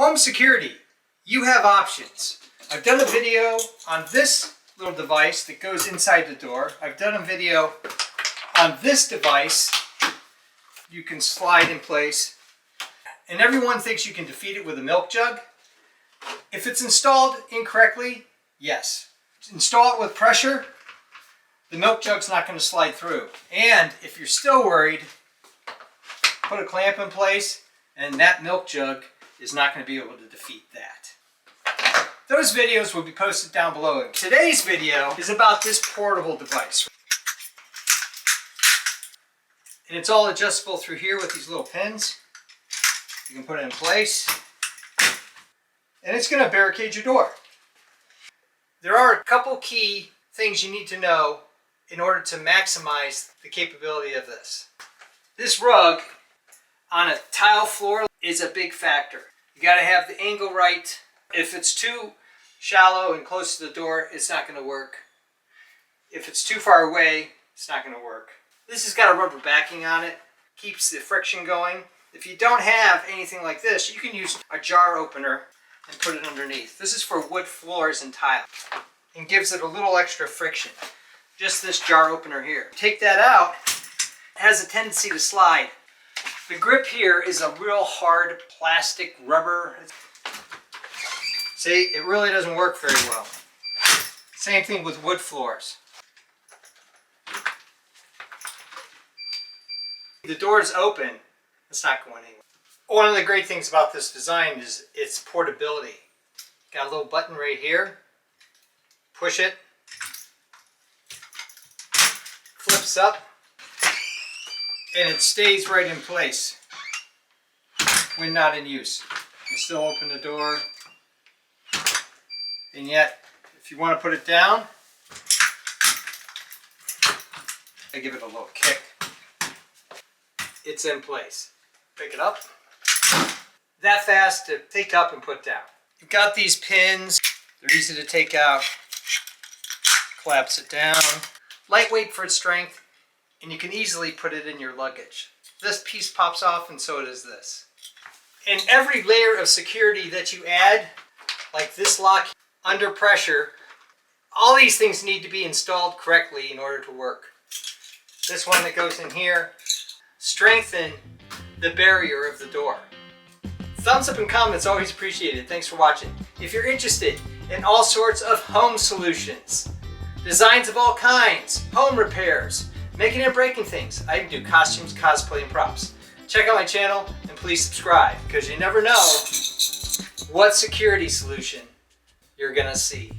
Home security, you have options. I've done a video on this little device that goes inside the door. I've done a video on this device. You can slide in place. And everyone thinks you can defeat it with a milk jug. If it's installed incorrectly, yes. Install it with pressure, the milk jug's not going to slide through. And if you're still worried, put a clamp in place and that milk jug is not going to be able to defeat that. Those videos will be posted down below. Today's video is about this portable device. And it's all adjustable through here with these little pins. You can put it in place. And it's going to barricade your door. There are a couple key things you need to know in order to maximize the capability of this. This rug on a tile floor is a big factor. You got to have the angle right. If it's too shallow and close to the door, it's not going to work. If it's too far away, it's not going to work. This has got a rubber backing on it, keeps the friction going. If you don't have anything like this, you can use a jar opener and put it underneath. This is for wood floors and tile and gives it a little extra friction. Just this jar opener here. Take that out, it has a tendency to slide. The grip here is a real hard plastic rubber. See, it really doesn't work very well. Same thing with wood floors. The door is open, it's not going anywhere. One of the great things about this design is its portability. Got a little button right here. Push it. Flips up. And it stays right in place when not in use. You still open the door. And yet, if you want to put it down, I give it a little kick. It's in place. Pick it up. That fast to take up and put down. You've got these pins. They're easy to take out. Collapse it down. Lightweight for its strength, and you can easily put it in your luggage. This piece pops off, and so does this. And every layer of security that you add, like this lock under pressure, all these things need to be installed correctly in order to work. This one that goes in here, strengthen the barrier of the door. Thumbs up and comments always appreciated. Thanks for watching. If you're interested in all sorts of home solutions, designs of all kinds, home repairs, making and breaking things, I do costumes, cosplay, and props. Check out my channel and please subscribe because you never know what security solution you're gonna see.